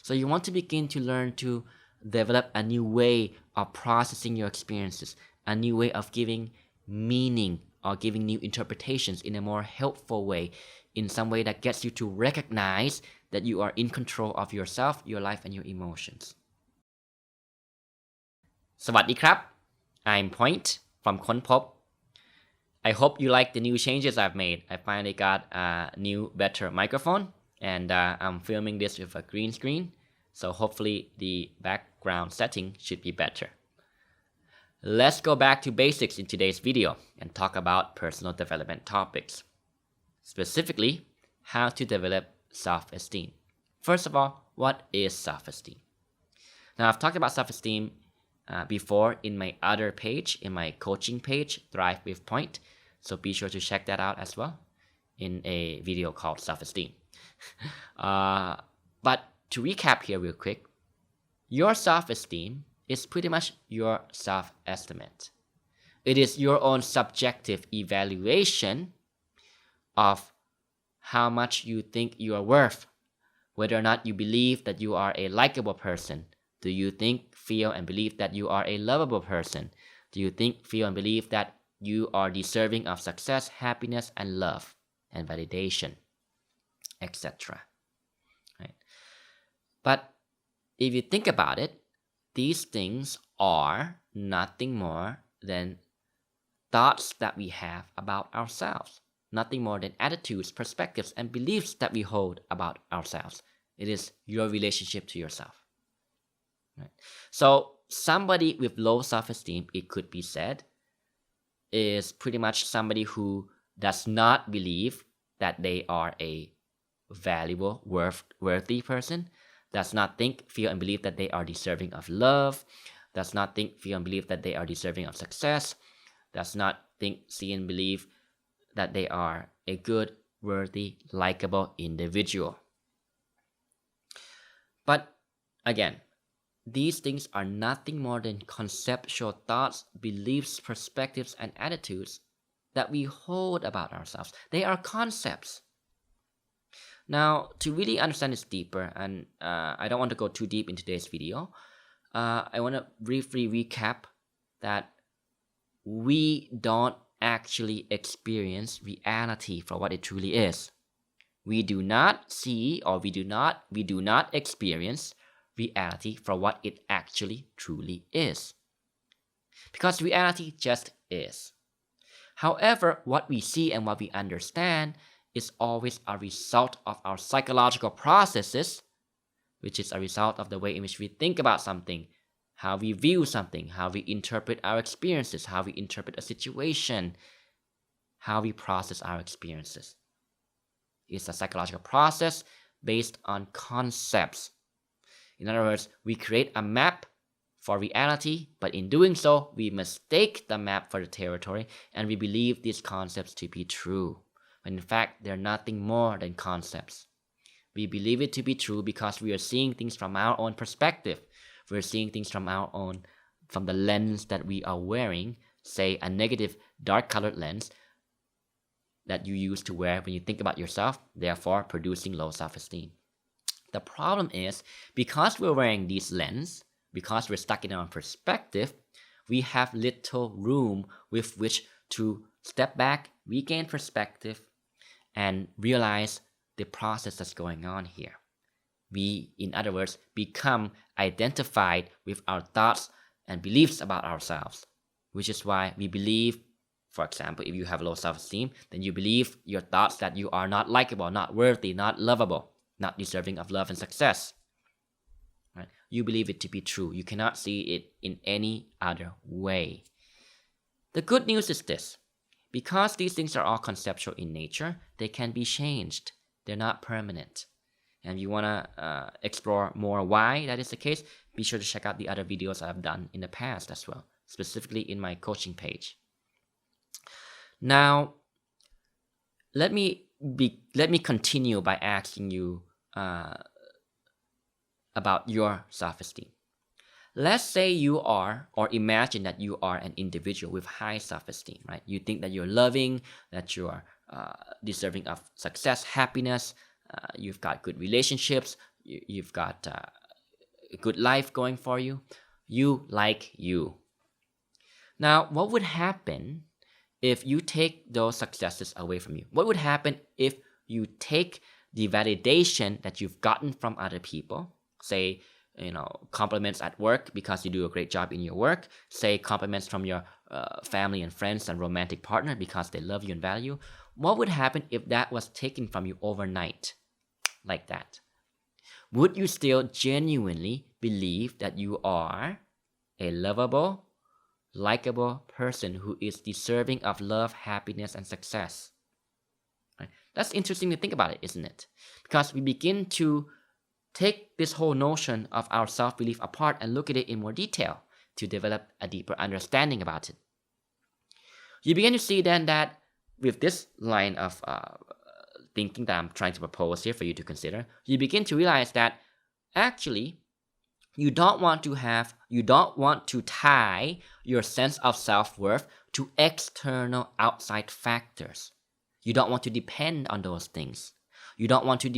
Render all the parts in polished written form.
So you want to begin to learn to develop a new way of processing your experiences, a new way of giving meaning or giving new interpretations in a more helpful way, in some way that gets you to recognize that you are in control of yourself, your life, and your emotions. สวัสดีครับ I'm Point from ค้นพบ I hope you like the new changes I've made. I finally got a new, better microphone, and I'm filming this with a green screen, so hopefully the background setting should be better. Let's go back to basics in today's video and talk about personal development topics. Specifically, how to develop self-esteem. First of all, what is self-esteem? Now, I've talked about self-esteem before in my other page, in my coaching page, Thrive with Point. So be sure to check that out as well in a video called Self-Esteem. But to recap here real quick, your self-esteem is pretty much your self-estimate. It is your own subjective evaluation of how much you think you are worth, whether or not you believe that you are a likable person. Do you think, feel, and believe that you are a lovable person? Do you think, feel, and believe that you are deserving of success, happiness, and love, and validation, etc. Right? But if you think about it, these things are nothing more than thoughts that we have about ourselves, nothing more than attitudes, perspectives, and beliefs that we hold about ourselves. It is your relationship to yourself. Right? So somebody with low self-esteem, it could be said, is pretty much somebody who does not believe that they are a valuable, worthy person, does not think, feel, and believe that they are deserving of love, does not think, feel, and believe that they are deserving of success, does not think, see, and believe that they are a good, worthy, likable individual. But again, these things are nothing more than conceptual thoughts, beliefs, perspectives, and attitudes that we hold about ourselves. They are concepts. Now, to really understand this deeper, and I don't want to go too deep in today's video, I want to briefly recap that we don't actually experience reality for what it truly is. We do not see, or we do not experience reality for what it actually truly is. Because reality just is. However, what we see and what we understand is always a result of our psychological processes, which is a result of the way in which we think about something, how we view something, how we interpret our experiences, how we interpret a situation, how we process our experiences. It's a psychological process based on concepts. In other words, we create a map for reality, but in doing so, we mistake the map for the territory, and we believe these concepts to be true, when in fact they're nothing more than concepts. We believe it to be true because we are seeing things from our own perspective. We're seeing things from the lens that we are wearing, say a negative, dark-colored lens that you use to wear when you think about yourself, therefore producing low self-esteem. The problem is, because we're wearing these lenses, because we're stuck in our own perspective, we have little room with which to step back, regain perspective, and realize the process that's going on here. We, in other words, become identified with our thoughts and beliefs about ourselves, which is why we believe, for example, if you have low self-esteem, then you believe your thoughts that you are not likable, not worthy, not lovable, not deserving of love and success. Right? You believe it to be true. You cannot see it in any other way. The good news is this. Because these things are all conceptual in nature, they can be changed. They're not permanent. And if you want to explore more why that is the case, be sure to check out the other videos I've done in the past as well, specifically in my coaching page. Now, let me continue by asking you about your self-esteem. Let's say you are, or imagine that you are an individual with high self-esteem, right? You think that you're loving, that you are deserving of success, happiness, you've got good relationships, you've got a good life going for you. You like you. Now, what would happen if you take those successes away from you? What would happen if you take the validation that you've gotten from other people, say, compliments at work because you do a great job in your work, say compliments from your family and friends and romantic partner because they love you and value. What would happen if that was taken from you overnight like that? Would you still genuinely believe that you are a lovable, likable person who is deserving of love, happiness, and success? Right? That's interesting to think about it, isn't it? Because we begin to take this whole notion of our self-belief apart and look at it in more detail to develop a deeper understanding about it. You begin to see then that with this line of thinking that I'm trying to propose here for you to consider, you begin to realize that actually you don't want to tie your sense of self-worth to external outside factors. You don't want to depend on those things. You don't want to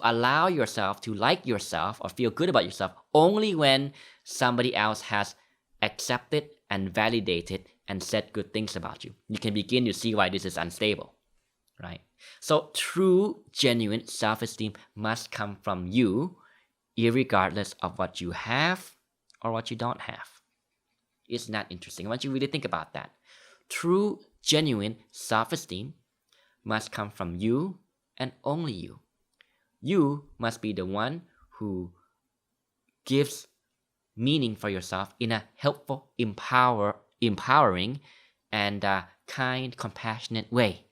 allow yourself to like yourself or feel good about yourself only when somebody else has accepted and validated and said good things about you. You can begin to see why this is unstable, right? So true, genuine self-esteem must come from you, irregardless of what you have or what you don't have. Isn't that interesting? I want you to really think about that. True, genuine self-esteem must come from you and only you. You must be the one who gives meaning for yourself in a helpful, empowering, and kind, compassionate way.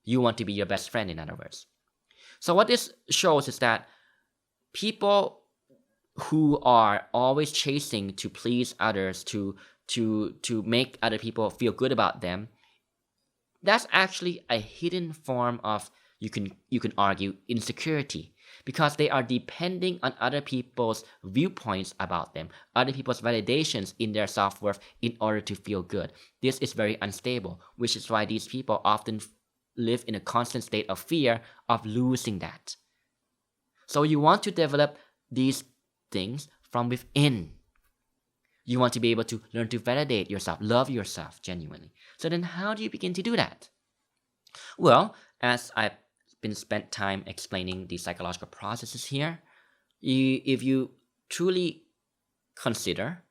You want to be your best friend, in other words. So what this shows is that people who are always chasing to please others, to make other people feel good about them, that's actually a hidden form of, you can argue, insecurity, because they are depending on other people's viewpoints about them, other people's validations in their self-worth in order to feel good. This is very unstable, which is why these people often live in a constant state of fear of losing that. So you want to develop these things from within. You want to be able to learn to validate yourself, love yourself genuinely. So then how do you begin to do that? Well, as I've been spent time explaining the psychological processes here, if you truly consider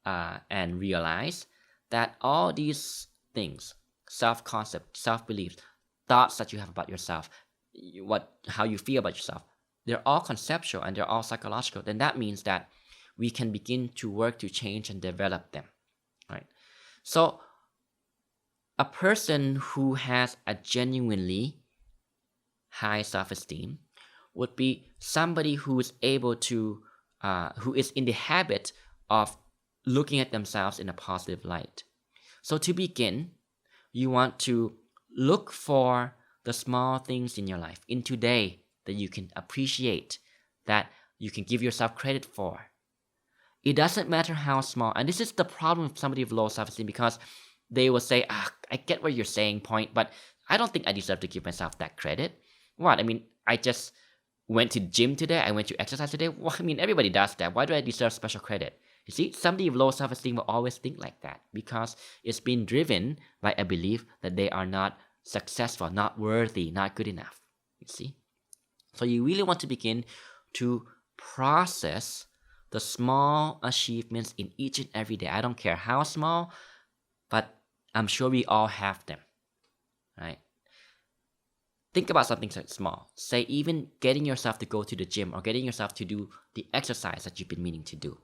and realize that all these things, self-concept, self-beliefs, thoughts that you have about yourself, how you feel about yourself, they're all conceptual and they're all psychological, then that means that we can begin to work to change and develop them, right? So a person who has a genuinely high self-esteem would be somebody who is able to, who is in the habit of looking at themselves in a positive light. So to begin, you want to look for the small things in your life, in today, that you can appreciate, that you can give yourself credit for. It doesn't matter how small. And this is the problem with somebody with low self-esteem, because they will say, I get what you're saying, point, but I don't think I deserve to give myself that credit. What? I mean, I just went to the gym today. I went to exercise today. Well, I mean, everybody does that. Why do I deserve special credit? You see, somebody with low self-esteem will always think like that because it's been driven by a belief that they are not successful, not worthy, not good enough. You see? So you really want to begin to process the small achievements in each and every day. I don't care how small, but I'm sure we all have them, right? Think about something so small. Say even getting yourself to go to the gym or getting yourself to do the exercise that you've been meaning to do.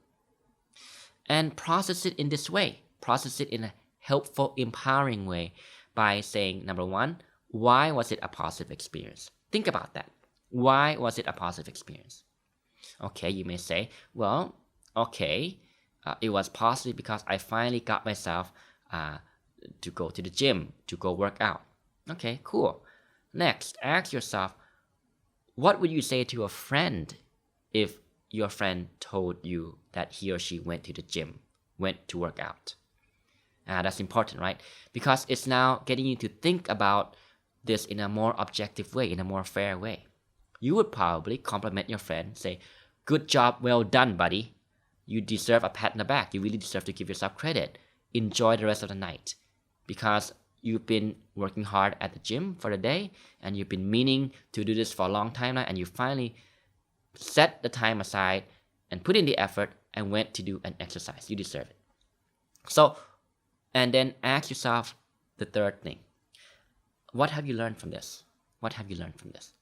And process it in this way. Process it in a helpful, empowering way by saying, number one, why was it a positive experience? Think about that. Why was it a positive experience? Okay, you may say, well, okay, it was positive because I finally got myself to go to the gym, to go work out. Okay, cool. Next, ask yourself, what would you say to a friend if your friend told you that he or she went to the gym, went to work out? That's important, right? Because it's now getting you to think about this in a more objective way, in a more fair way. You would probably compliment your friend, say, "Good job, well done, buddy. You deserve a pat on the back. You really deserve to give yourself credit. Enjoy the rest of the night because you've been working hard at the gym for the day and you've been meaning to do this for a long time now, and you finally set the time aside and put in the effort and went to do an exercise. You deserve it." So, and then ask yourself the third thing. What have you learned from this? What have you learned from this?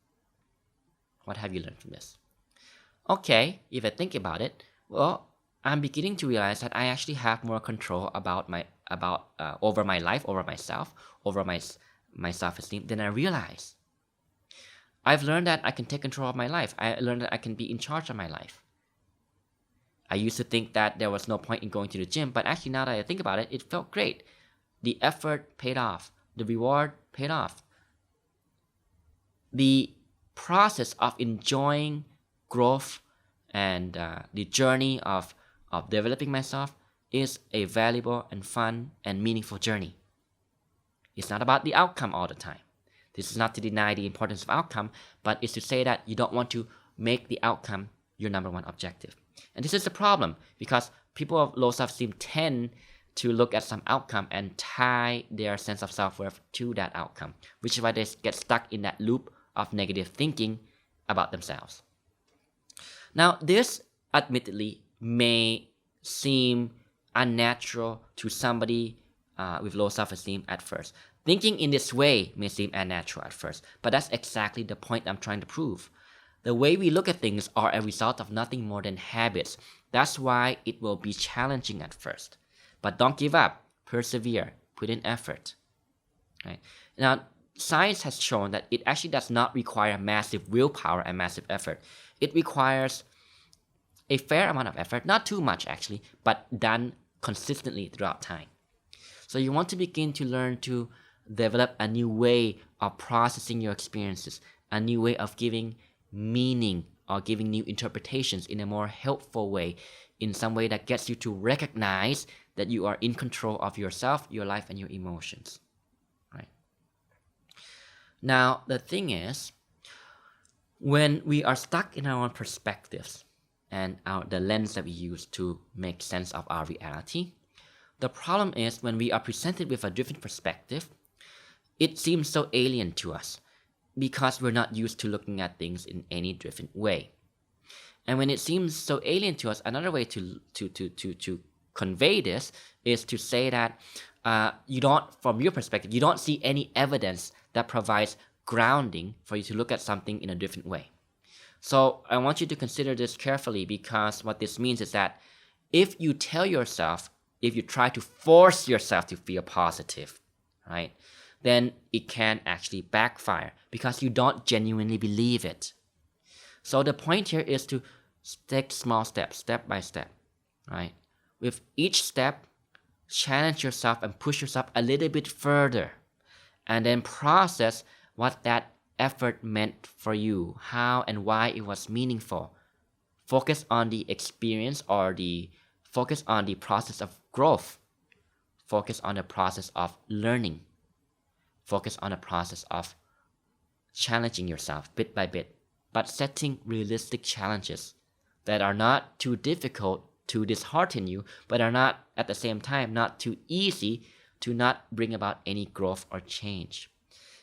What have you learned from this? Okay, if I think about it, well, I'm beginning to realize that I actually have more control over my life, over myself, over my self-esteem than I realize. I've learned that I can take control of my life. I learned that I can be in charge of my life. I used to think that there was no point in going to the gym, but actually now that I think about it, it felt great. The effort paid off. The reward paid off. The process of enjoying growth and the journey of developing myself is a valuable and fun and meaningful journey. It's not about the outcome all the time. This is not to deny the importance of outcome, but it's to say that you don't want to make the outcome your number one objective. And this is the problem because people of low self-esteem tend to look at some outcome and tie their sense of self-worth to that outcome, which is why they get stuck in that loop of negative thinking about themselves. Now, this admittedly may seem unnatural to somebody with low self-esteem at first. Thinking in this way may seem unnatural at first, but that's exactly the point I'm trying to prove. The way we look at things are a result of nothing more than habits. That's why it will be challenging at first. But don't give up. Persevere. Put in effort. Right? Now, science has shown that it actually does not require massive willpower and massive effort. It requires a fair amount of effort, not too much actually, but done consistently throughout time. So you want to begin to learn to develop a new way of processing your experiences, a new way of giving meaning or giving new interpretations in a more helpful way, in some way that gets you to recognize that you are in control of yourself, your life, and your emotions. Right? Now, the thing is, when we are stuck in our own perspectives and the lens that we use to make sense of our reality, the problem is when we are presented with a different perspective, it seems so alien to us because we're not used to looking at things in any different way. And when it seems so alien to us, another way to convey this is to say that you don't, from your perspective, you don't see any evidence that provides grounding for you to look at something in a different way. So I want you to consider this carefully, because what this means is that if you try to force yourself to feel positive, right, then it can actually backfire because you don't genuinely believe it. So the point here is to take small steps, step by step, right? With each step, challenge yourself and push yourself a little bit further, and then process what that effort meant for you, how and why it was meaningful. Focus on the experience focus on the process of growth. Focus on the process of learning. Focus on the process of challenging yourself bit by bit, but setting realistic challenges that are not too difficult to dishearten you, but are not, at the same time, not too easy to not bring about any growth or change.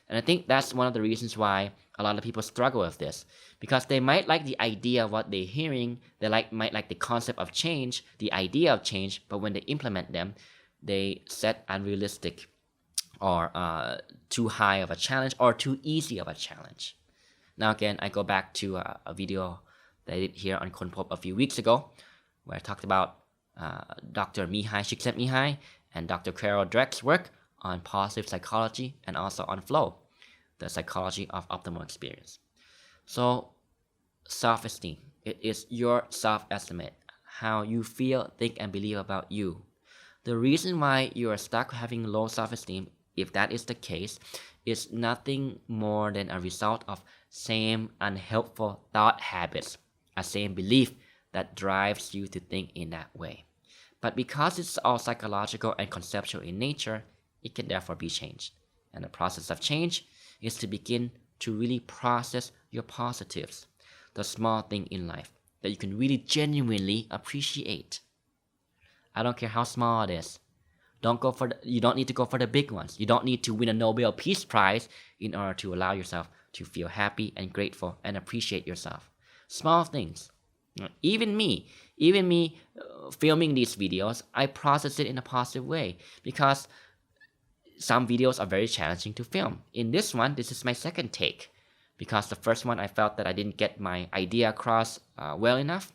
And I think that's one of the reasons why a lot of people struggle with this, because they might like the idea of what they're hearing, might like the concept of change, the idea of change, but when they implement them, they set unrealistic or too high of a challenge or too easy of a challenge. Now again, I go back to a video that I did here on Konpop a few weeks ago, where I talked about Dr. Csikszentmihalyi and Dr. Carol Dweck's work on positive psychology and also on flow, the psychology of optimal experience. So, self-esteem. It is your self-estimate, how you feel, think, and believe about you. The reason why you are stuck having low self-esteem, if that is the case, is nothing more than a result of same unhelpful thought habits, a same belief that drives you to think in that way. But because it's all psychological and conceptual in nature, it can therefore be changed. And the process of change is to begin to really process your positives, the small thing in life that you can really genuinely appreciate. I don't care how small it is. You don't need to go for the big ones. You don't need to win a Nobel Peace Prize in order to allow yourself to feel happy and grateful and appreciate yourself. Small things. Even me filming these videos, I process it in a positive way because some videos are very challenging to film. In this one, this is my second take because the first one I felt that I didn't get my idea across well enough.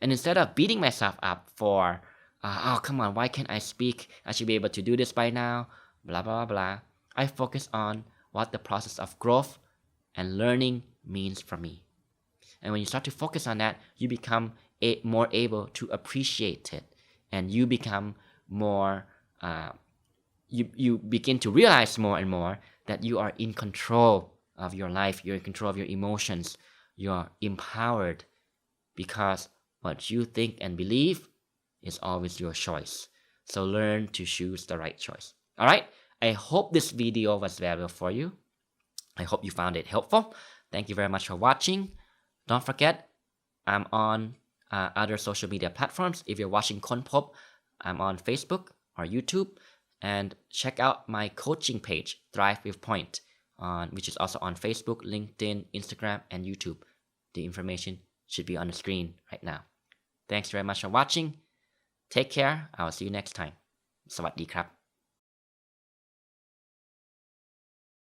And instead of beating myself up for, oh, come on, why can't I speak? I should be able to do this by now, blah, blah, blah. I focus on what the process of growth and learning means for me. And when you start to focus on that, you become more able to appreciate it. And you become more, you begin to realize more and more that you are in control of your life. You're in control of your emotions. You're empowered because what you think and believe is always your choice. So learn to choose the right choice. All right. I hope this video was valuable for you. I hope you found it helpful. Thank you very much for watching. Don't forget, I'm on other social media platforms. If you're watching Konpop, I'm on Facebook or YouTube. And check out my coaching page, Thrive with Point, which is also on Facebook, LinkedIn, Instagram, and YouTube. The information should be on the screen right now. Thanks very much for watching. Take care. I will see you next time. สวัสดีครับ